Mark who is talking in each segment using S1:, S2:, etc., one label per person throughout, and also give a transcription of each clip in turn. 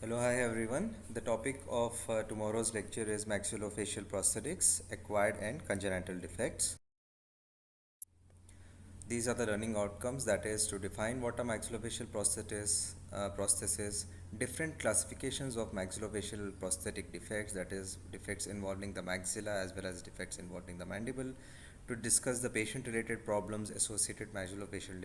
S1: Hello, hi everyone. The topic of tomorrow's lecture is maxillofacial prosthetics, acquired and congenital defects. These are the learning outcomes, that is to define what a maxillofacial prosthesis, different classifications of maxillofacial prosthetic defects, that is defects involving the maxilla as well as defects involving the mandible, to discuss the patient-related problems associated maxillofacial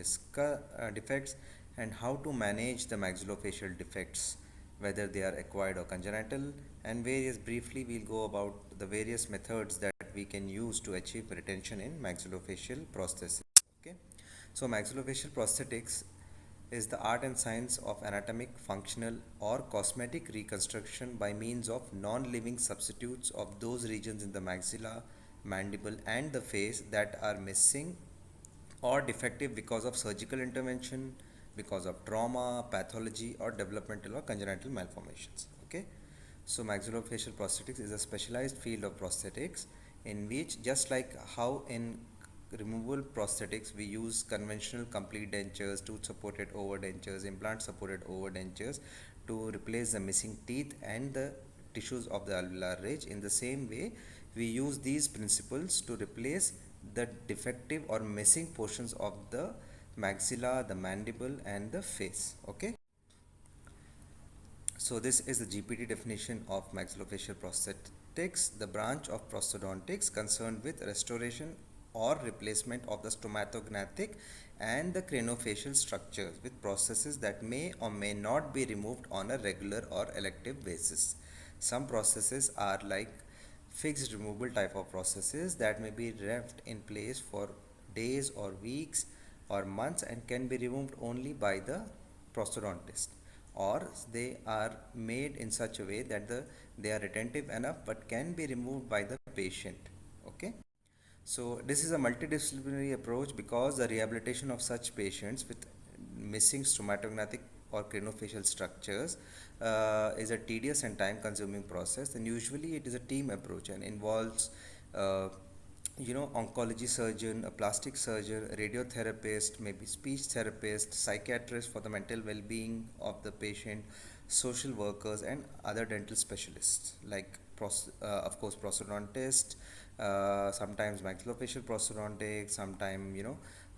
S1: defects and how to manage the maxillofacial defects, whether they are acquired or congenital, and briefly we'll go about the various methods that we can use to achieve retention in maxillofacial prosthesis. Okay, so maxillofacial prosthetics is the art and science of anatomic, functional, or cosmetic reconstruction by means of non-living substitutes of those regions in the maxilla, mandible, and the face that are missing or defective because of surgical intervention, because of trauma, pathology, or developmental or congenital malformations. Okay, so maxillofacial prosthetics is a specialized field of prosthetics in which, just like how in removable prosthetics we use conventional complete dentures, tooth supported over dentures, implant supported over dentures to replace the missing teeth and the tissues of the alveolar ridge. In the same way, we use these principles to replace the defective or missing portions of the maxilla, the mandible, and the face. Okay, so this is the GPT definition of maxillofacial prosthetics, the branch of prosthodontics concerned with restoration or replacement of the stomatognathtic and the craniofacial structures with processes that may or may not be removed on a regular or elective basis. Some processes are like fixed removable type of processes that may be left in place for days or weeks or months and can be removed only by the prosthodontist, or they are made in such a way that they are retentive enough but can be removed by the patient. Okay, so this is a multidisciplinary approach because the rehabilitation of such patients with missing stomatognathik or craniofacial structures is a tedious and time consuming process, and usually it is a team approach and involves uh, oncology surgeon, a plastic surgeon, a radiotherapist, maybe speech therapist, psychiatrist for the mental well-being of the patient, social workers, and other dental specialists like of course prosthodontist, sometimes maxillofacial prosthodontics, sometimes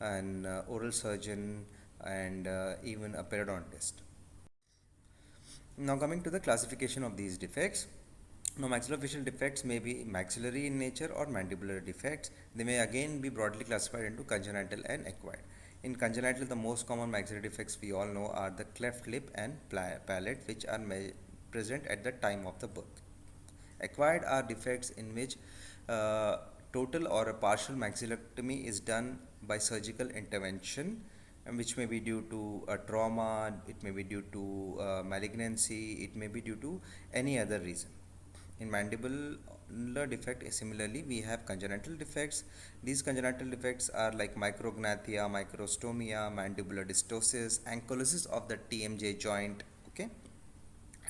S1: an oral surgeon, and even a periodontist. Now coming to the classification of these defects. Now, maxillofacial defects may be maxillary in nature or mandibular defects. They may again be broadly classified into congenital and acquired. In congenital, the most common maxillary defects we all know are the cleft lip and palate, which are present at the time of the birth. Acquired are defects in which uh, total or a partial maxillectomy is done by surgical intervention, and which may be due to a trauma, it may be due to malignancy, it may be due to any other reason. In mandibular defect, similarly, we have congenital defects. These congenital defects are like micrognathia, microstomia, mandibular dystosis, ankylosis of the TMJ joint. Okay,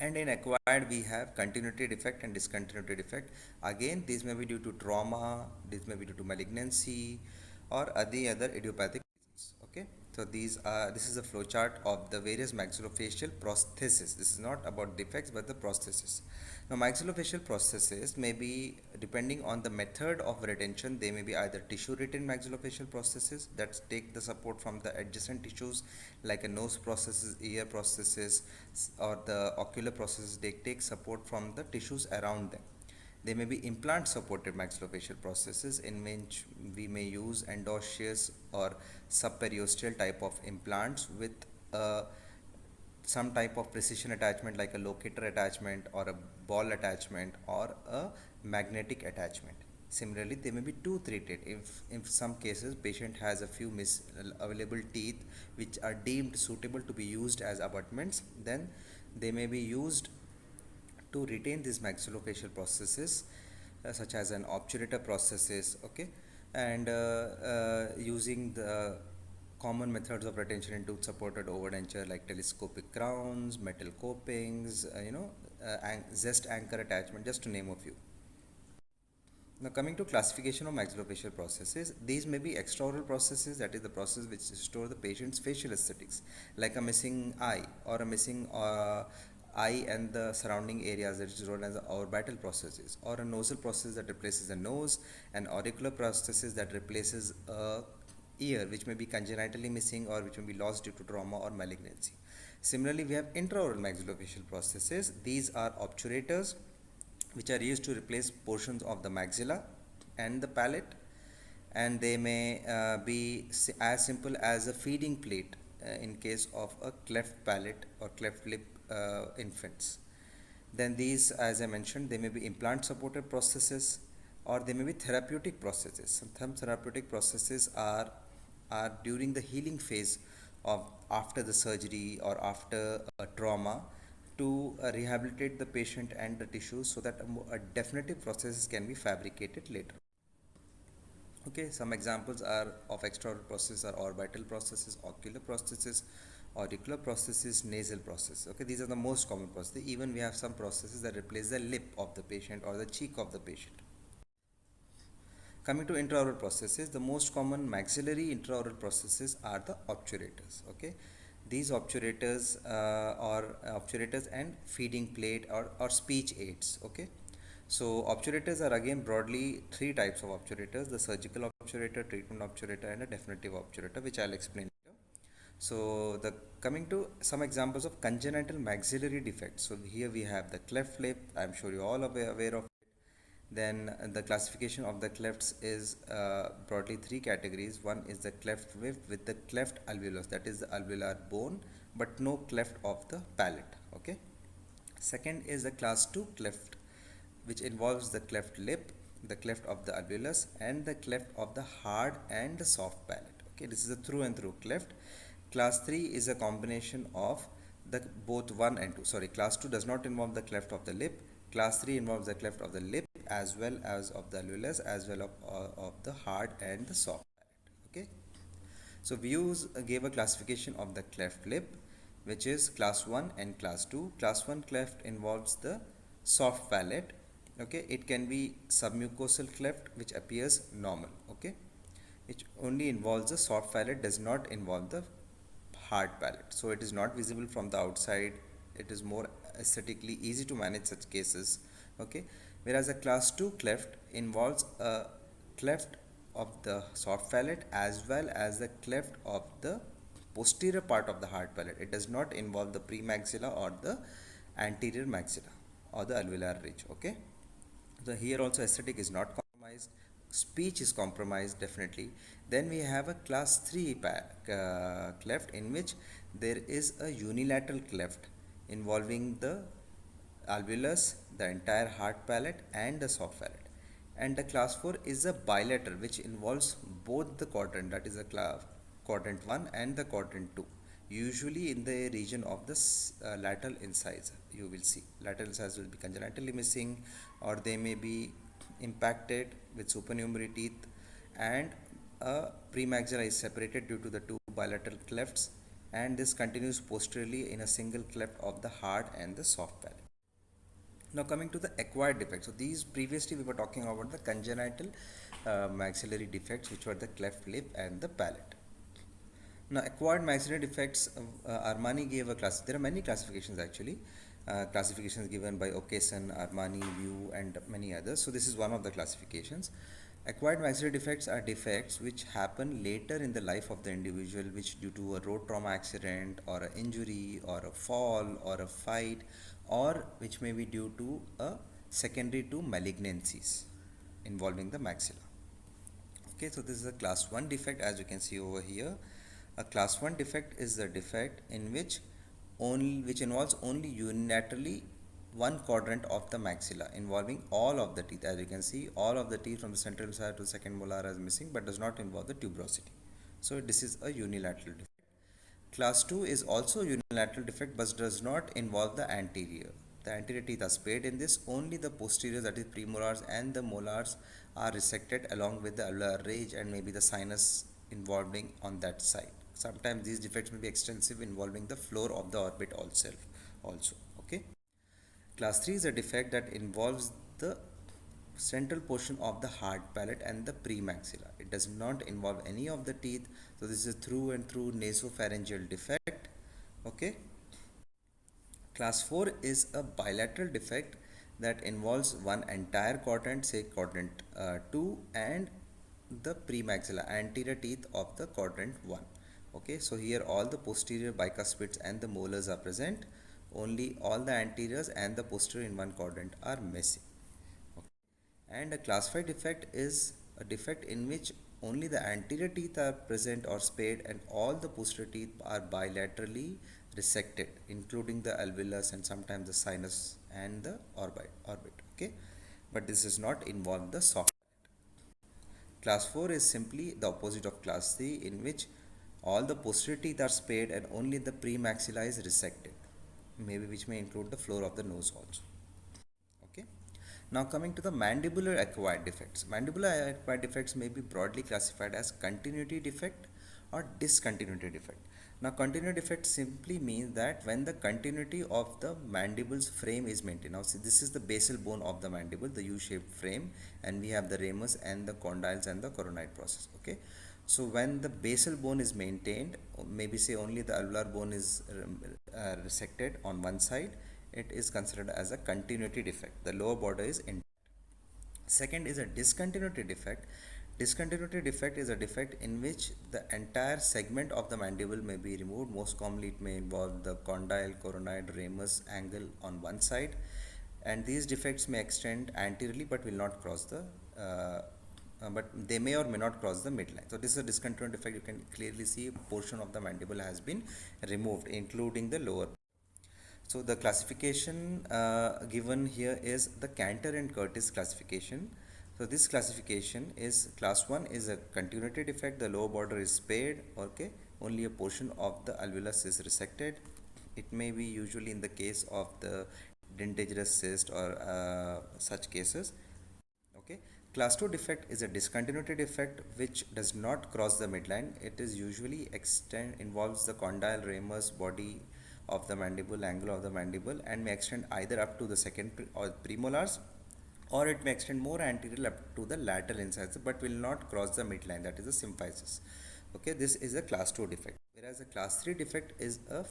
S1: and in acquired, we have continuity defect and discontinuity defect. Again, these may be due to trauma, this may be due to malignancy, or any other idiopathic reasons. Okay, so this is a flowchart of the various maxillofacial prostheses. This is not about defects but the prostheses. Now, maxillofacial prostheses may be, depending on the method of retention, they may be either tissue retained maxillofacial prostheses that take the support from the adjacent tissues like a nose prosthesis, ear prosthesis, or the ocular prosthesis. They take support from the tissues around them. They may be implant supported maxillofacial prostheses in which we may use endosseous or subperiosteal type of implants with some type of precision attachment like a locator attachment or a ball attachment or a magnetic attachment. Similarly, they may be tooth treated. If in some cases patient has a few available teeth which are deemed suitable to be used as abutments, then they may be used to retain these maxillofacial processes, such as an obturator processes. Okay, and using the common methods of retention in tooth supported overdenture like telescopic crowns, metal copings, zest anchor attachment, just to name a few. Now coming to classification of maxillofacial processes, these may be extraoral processes, that is the process which restore the patient's facial aesthetics, like a missing eye or a missing eye and the surrounding areas, that is known as the orbital prosthesis, or a nasal prosthesis that replaces the nose, and auricular prosthesis that replaces a ear which may be congenitally missing or which may be lost due to trauma or malignancy. Similarly, we have intraoral maxillofacial prosthesis. These are obturators which are used to replace portions of the maxilla and the palate, and they may be as simple as a feeding plate in case of a cleft palate or cleft lip infants. Then these, as I mentioned, they may be implant supported prostheses or they may be therapeutic prostheses. Some therapeutic prostheses are during the healing phase of after the surgery or after a trauma to rehabilitate the patient and the tissues so that a definitive prosthesis can be fabricated later. Okay, some examples are of extraoral prosthesis are orbital prosthesis, ocular prosthesis, auricular prosthesis, nasal prosthesis. Okay, these are the most common prostheses. Even we have some prostheses that replace the lip of the patient or the cheek of the patient. Coming to intraoral prosthesis, the most common maxillary intraoral prosthesis are the obturators. Okay, these obturators are obturators and feeding plate or speech aids. Okay, so obturators are again broadly three types of obturators: the surgical obturator, treatment obturator, and a definitive obturator, which I'll explain later. So the coming to some examples of congenital maxillary defects. So here we have the cleft lip. I'm sure you all are aware of. Then the classification of the clefts is broadly three categories. One is the cleft lip with the cleft alveolus, that is the alveolar bone, but no cleft of the palate. Okay. Second is the class 2 cleft, which involves the cleft lip, the cleft of the alveolus, and the cleft of the hard and the soft palate. Okay, this is a through and through cleft. Class 3 is a combination of the both 1 and 2. Sorry, class 2 does not involve the cleft of the lip. Class 3 involves the cleft of the lip as well as of the alveolus as well of the hard and the soft palate. Okay. So we gave a classification of the cleft lip, which is class 1 and class 2. Class 1 cleft involves the soft palate. Okay, it can be submucosal cleft which appears normal. Okay, it only involves the soft palate, does not involve the hard palate, so it is not visible from the outside. It is more aesthetically easy to manage such cases. Okay, whereas a class 2 cleft involves a cleft of the soft palate as well as the cleft of the posterior part of the hard palate. It does not involve the premaxilla or the anterior maxilla or the alveolar ridge. Okay, so here also aesthetic is not compromised, speech is compromised definitely. Then we have a class 3 cleft in which there is a unilateral cleft involving the alveolus, the entire hard palate and the soft palate. And the class 4 is a bilateral which involves both the quadrant, that is the quadrant 1 and the quadrant 2, usually in the region of the lateral incisor. You will see lateral incisors will be congenitally missing or they may be impacted with supernumerary teeth, and a premaxilla is separated due to the two bilateral clefts, and this continues posteriorly in a single cleft of the hard and the soft palate. Now coming to the acquired defects. So these previously we were talking about the congenital maxillary defects, which were the cleft lip and the palate. Now acquired maxillary defects, Armani gave a class. There are many classifications actually. Classifications given by Okeson, Armani, View, and many others. So this is one of the classifications. Acquired maxillary defects are defects which happen later in the life of the individual, which due to a road trauma accident or an injury or a fall or a fight, or which may be due to a secondary to malignancies involving the maxilla. Okay, so this is a class 1 defect, as you can see over here. A class 1 defect is the defect in which involves only unilaterally one quadrant of the maxilla involving all of the teeth. As you can see, all of the teeth from the central side to the second molar is missing but does not involve the tuberosity. So this is a unilateral defect. Class 2 is also unilateral defect but does not involve the anterior. The anterior teeth are spared in this, only the posterior, that is premolars and the molars, are resected along with the alveolar ridge and maybe the sinus involving on that side. Sometimes these defects may be extensive involving the floor of the orbit also. Okay. Class 3 is a defect that involves the central portion of the hard palate and the premaxilla. It does not involve any of the teeth. So this is a through and through nasopharyngeal defect. Okay. Class 4 is a bilateral defect that involves one entire quadrant, say quadrant 2, and the premaxilla, anterior teeth of the quadrant 1. Okay, so here all the posterior bicuspids and the molars are present, only all the anteriors and the posterior in one quadrant are missing. Okay. And a class 5 defect is a defect in which only the anterior teeth are present or spared and all the posterior teeth are bilaterally resected, including the alveolus and sometimes the sinus and the orbit. Okay, but this does not involve the soft. Class 4 is simply the opposite of class 3, in which all the posterior teeth are spared and only the premaxilla is resected, maybe which may include the floor of the nose also. Okay. Now coming to the mandibular acquired defects. Mandibular acquired defects may be broadly classified as continuity defect or discontinuity defect. Now continuity defect simply means that when the continuity of the mandible's frame is maintained. Now see, this is the basal bone of the mandible, the U-shaped frame, and we have the ramus and the condyles and the coronoid process. Okay. So when the basal bone is maintained, maybe say only the alveolar bone is resected on one side, it is considered as a continuity defect. The lower border is intact. Second is a discontinuity defect. Discontinuity defect is a defect in which the entire segment of the mandible may be removed. Most commonly, it may involve the condyle, coronoid, ramus angle on one side, and these defects may extend anteriorly but will not cross the but they may or may not cross the midline. So this is a discontinuity defect. You can clearly see a portion of the mandible has been removed, including the lower. So the classification given here is the Cantor and Curtis classification. So this classification is class 1 is a continuity defect, the lower border is spared, okay, only a portion of the alveolus is resected. It may be usually in the case of the dentagerous cyst or such cases. Okay. Class 2 defect is a discontinuity defect which does not cross the midline. It is usually involves the condyle, ramus body of the mandible, angle of the mandible, and may extend either up to the second or premolars, or it may extend more anterior up to the lateral incisors but will not cross the midline, that is the symphysis. Okay, this is a class 2 defect. Whereas a class 3 defect is a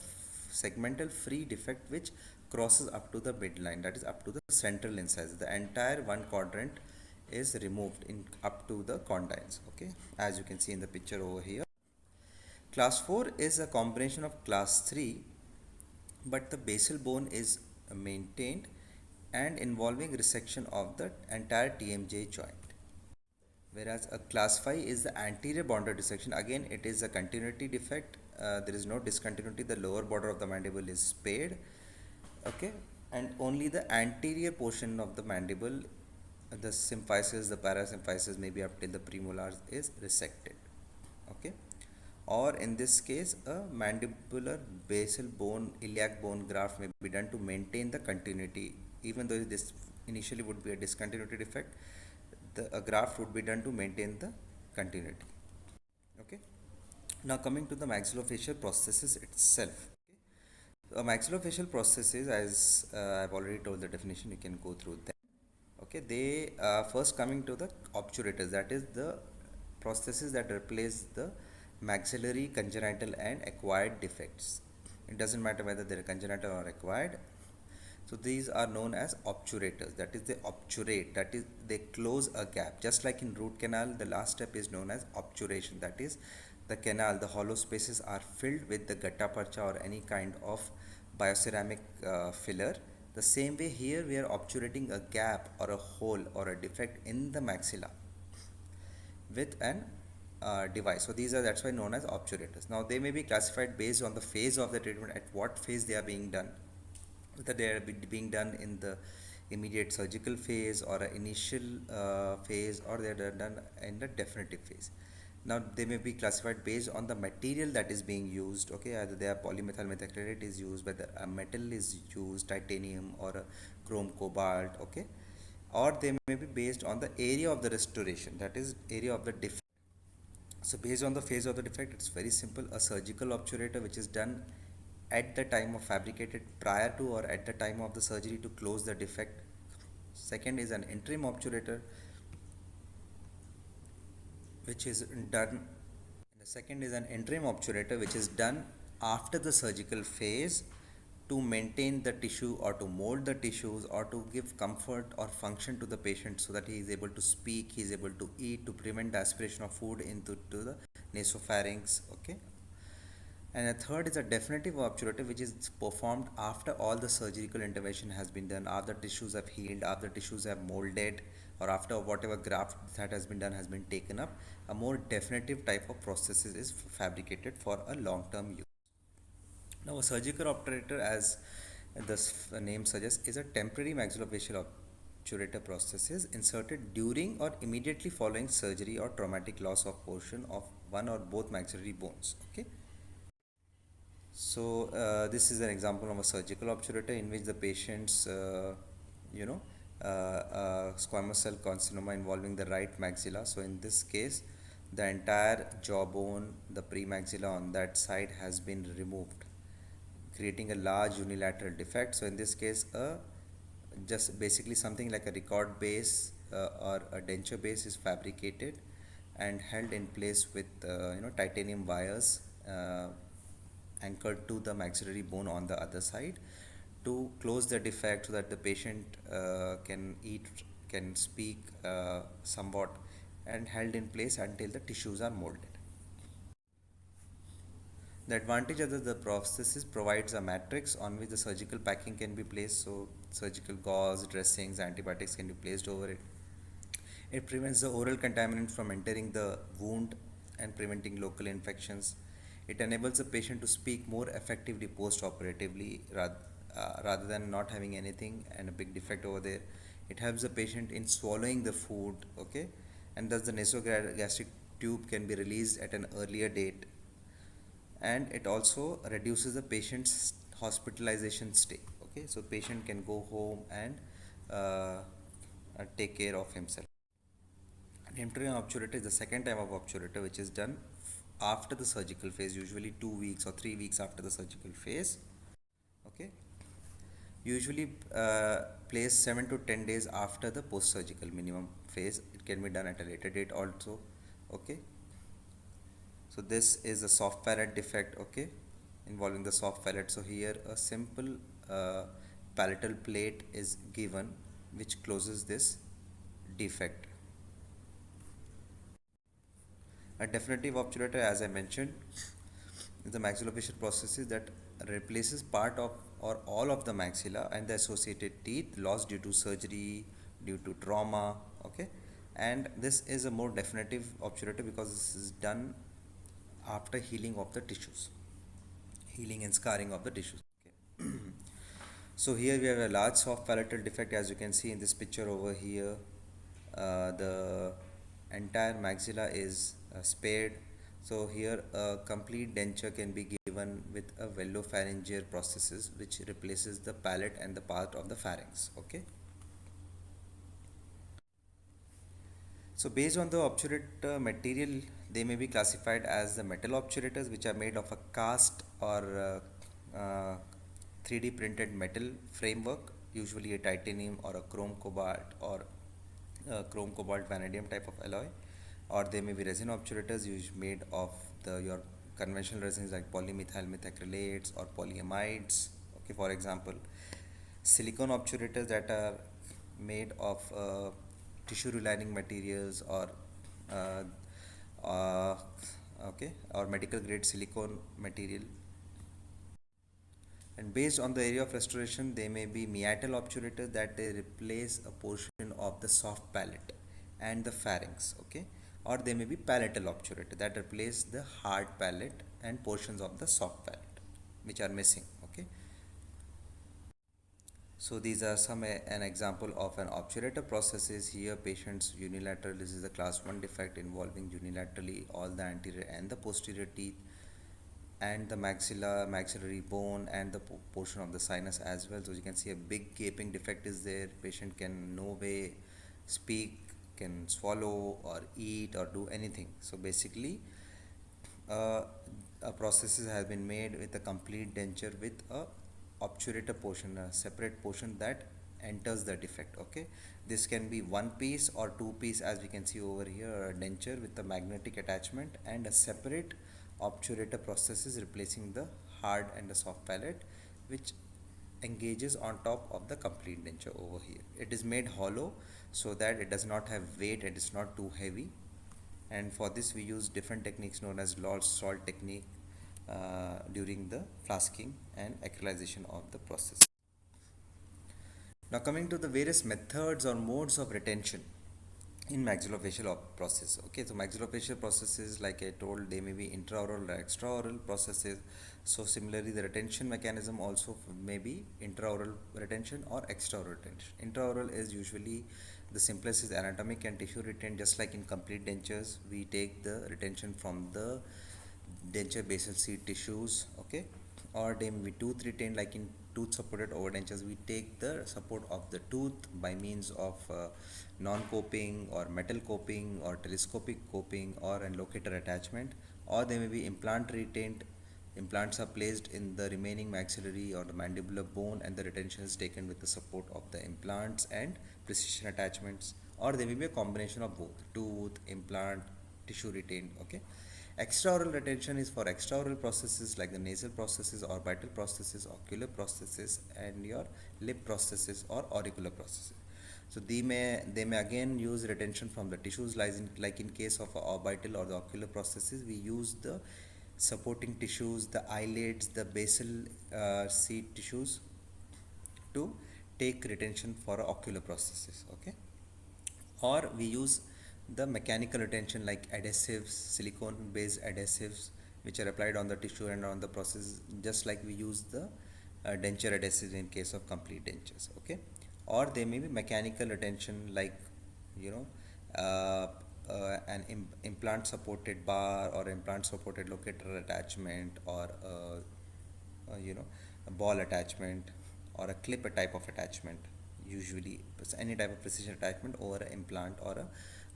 S1: segmental free defect which crosses up to the midline, that is up to the central incisor. The entire one quadrant is removed in up to the condyles. Okay, as you can see in the picture over here. Class 4 is a combination of class 3, but the basal bone is maintained and involving resection of the entire TMJ joint. Whereas a class 5 is the anterior border dissection. Again, it is a continuity defect. There is no discontinuity. The lower border of the mandible is spared. Okay, and only the anterior portion of the mandible, the symphysis, the parasymphysis, maybe up till the premolars, is resected. Okay, or in this case a mandibular basal bone iliac bone graft may be done to maintain the continuity. Even though this initially would be a discontinuity defect, a graft would be done to maintain the continuity. Okay, now coming to the maxillofacial prosthesis itself. A maxillofacial prosthesis, as I've already told the definition, you can go through them. Okay, they first coming to the obturators, that is the prosthesis that replace the maxillary, congenital and acquired defects. It doesn't matter whether they're congenital or acquired. So these are known as obturators, that is they obturate, that is they close a gap. Just like in root canal, the last step is known as obturation, that is the canal, the hollow spaces are filled with the gutta percha or any kind of bioceramic filler. The same way here we are obturating a gap or a hole or a defect in the maxilla with an device. So these are, that's why known as obturators. Now they may be classified based on the phase of the treatment, at what phase they are being done, whether they are being done in the immediate surgical phase or an initial phase, or they are done in the definitive phase. Now they may be classified based on the material that is being used. Okay, either they are polymethyl methacrylate is used, whether a metal is used, titanium or a chrome cobalt. Okay, or they may be based on the area of the restoration, that is area of the defect. So based on the phase of the defect, it's very simple. A surgical obturator which is done at the time of fabricated, prior to or at the time of the surgery to close the defect. Second is an interim obturator which is done. The second is an interim obturator which is done after the surgical phase to maintain the tissue or to mold the tissues or to give comfort or function to the patient so that he is able to speak, he is able to eat, to prevent the aspiration of food into to the nasopharynx. Okay. And a third is a definitive obturative, which is performed after all the surgical intervention has been done, after tissues have healed, after tissues have molded, or after whatever graft that has been done has been taken up. A more definitive type of prosthesis is fabricated for a long-term use. Now, a surgical obturator, as the name suggests, is a temporary maxillofacial obturator prosthesis inserted during or immediately following surgery or traumatic loss of portion of one or both maxillary bones. Okay. So this is an example of a surgical obturator in which the patient's, you know, squamous cell carcinoma involving the right maxilla. So in this case, the entire jawbone, the premaxilla on that side has been removed, creating a large unilateral defect. So in this case, just basically something like a record base or a denture base is fabricated and held in place with titanium wires anchored to the maxillary bone on the other side to close the defect so that the patient can eat, can speak somewhat, and held in place until the tissues are molded. The advantage of the prosthesis provides a matrix on which the surgical packing can be placed, so surgical gauze, dressings, antibiotics can be placed over it. It prevents the oral contaminant from entering the wound and preventing local infections. It enables the patient to speak more effectively post-operatively rather than not having anything and a big defect over there. It helps the patient in swallowing the food, okay, and thus the nasogastric tube can be released at an earlier date, and it also reduces the patient's hospitalization stay. Okay, so patient can go home and take care of himself. Emptying obturator is the second type of obturator which is done after the surgical phase, usually 2 weeks or 3 weeks after the surgical phase. Okay, usually placed 7 to 10 days after the post surgical minimum phase. It can be done at a later date also. Okay, so this is a soft palate defect, okay, involving the soft palate. So here a simple uh, palatal plate is given which closes this defect. A definitive obturator, as I mentioned, is the maxillofacial prosthesis that replaces part of or all of the maxilla and the associated teeth lost due to surgery, due to trauma. Okay, and this is a more definitive obturator because this is done after healing of the tissues, healing and scarring of the tissues. Okay. So here we have a large soft palatal defect, as you can see in this picture over here. The entire maxilla is spared. So here a complete denture can be given with a velopharyngeal prosthesis which replaces the palate and the part of the pharynx. Okay. So based on the obturator material, they may be classified as the metal obturators, which are made of a cast or 3D printed metal framework, usually a titanium or a chrome cobalt or chrome cobalt vanadium type of alloy, or they may be resin obturators made of your conventional resins like polymethyl methacrylates or polyamides. Okay, for example, silicone obturators that are made of tissue relining materials or uh, uh, okay, or medical grade silicone material. And based on the area of restoration, they may be meatal obturators that they replace a portion of the soft palate and the pharynx. Okay, or they may be palatal obturator that replace the hard palate and portions of the soft palate which are missing. Okay, so these are an example of an obturator processes. Here patients unilateral, this is a class 1 defect involving unilaterally all the anterior and the posterior teeth and the maxillary bone and the portion of the sinus as well. So you can see a big gaping defect is there. Patient can no way speak, can swallow or eat or do anything. So basically uh, a processes has been made with a complete denture with a obturator portion, a separate portion that enters the defect. Okay, this can be one piece or two piece, as we can see over here, a denture with a magnetic attachment and a separate obturator processes replacing the hard and the soft palate, which engages on top of the complete denture over here. It is made hollow so that it does not have weight, it is not too heavy, and for this we use different techniques known as Lawrence salt technique during the flasking and acrylization of the process. Now coming to the various methods or modes of retention in maxillofacial process. Okay, so maxillofacial processes, like I told, they may be intraoral or extraoral processes. So similarly, the retention mechanism also may be intraoral retention or extraoral retention. Intraoral is usually the simplest, is anatomic and tissue retained, just like in complete dentures. We take the retention from the denture basal seed tissues, okay, or they may be tooth retained, like in tooth supported overdentures. We take the support of the tooth by means of non-coping or metal coping or telescopic coping or a locator attachment, or they may be implant retained. Implants are placed in the remaining maxillary or the mandibular bone, and the retention is taken with the support of the implants and precision attachments, or they may be a combination of both: tooth, implant, tissue retained. Okay. Extraoral retention is for extraoral processes like the nasal processes, orbital processes, ocular processes, and your lip processes or auricular processes. So they may again use retention from the tissues, like in case of orbital or the ocular processes, we use the supporting tissues, the eyelids, the basal seed tissues to take retention for ocular processes. Okay, or we use the mechanical retention like adhesives, silicone based adhesives, which are applied on the tissue and on the process, just like we use the denture adhesives in case of complete dentures. Okay, or they may be mechanical retention, like, you know, an implant supported bar or implant supported locator attachment, or a ball attachment or a clip type of attachment, usually any type of precision attachment over an implant or a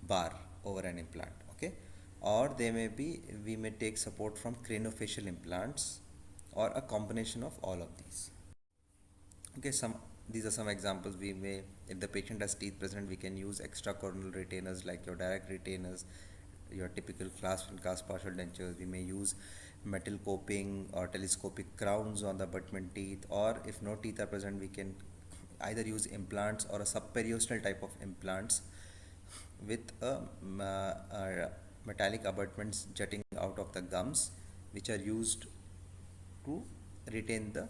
S1: bar over an implant. Okay, or we may take support from craniofacial implants or a combination of all of these. Okay, these are some examples. We may, if the patient has teeth present, we can use extracorneal retainers like your direct retainers, your typical clasp and clasp partial dentures. We may use metal coping or telescopic crowns on the abutment teeth, or if no teeth are present, we can either use implants or a subperiosteal type of implants with a metallic abutments jutting out of the gums, which are used to retain the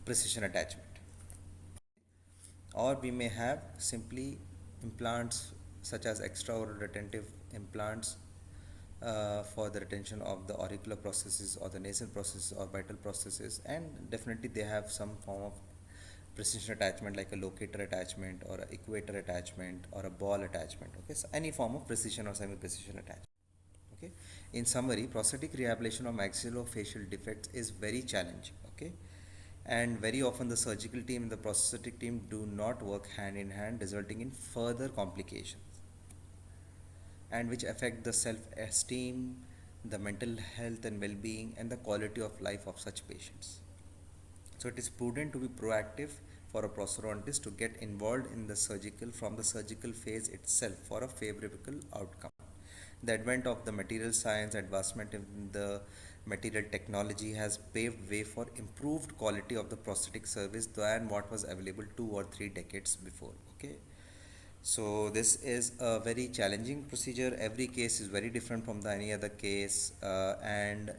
S1: precision attachment. Or we may have simply implants such as extraoral retentive implants for the retention of the auricular processes or the nasal processes or vital processes, and definitely they have some form of precision attachment like a locator attachment or a equator attachment or a ball attachment. Okay, so any form of precision or semi-precision attachment. Okay, in summary, prosthetic rehabilitation of maxillofacial defects is very challenging. Okay, and very often the surgical team and the prosthetic team do not work hand in hand, resulting in further complications, and which affect the self-esteem, the mental health and well-being, and the quality of life of such patients. So it is prudent to be proactive for a prosthodontist to get involved in the surgical from the surgical phase itself for a favorable outcome. The advent of the material science, advancement in the material technology has paved way for improved quality of the prosthetic service than what was available 2 or 3 decades before. Okay, so this is a very challenging procedure. Every case is very different from the any other case, and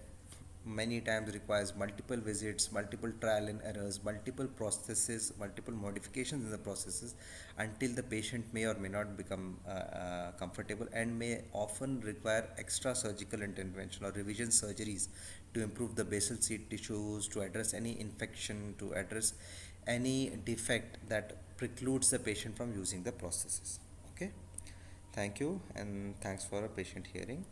S1: many times requires multiple visits, multiple trial and errors, multiple processes, multiple modifications in the processes, until the patient may or may not become comfortable, and may often require extra surgical intervention or revision surgeries to improve the basal seed tissues, to address any infection, to address any defect that precludes the patient from using the processes. Okay, thank you, and thanks for a patient hearing.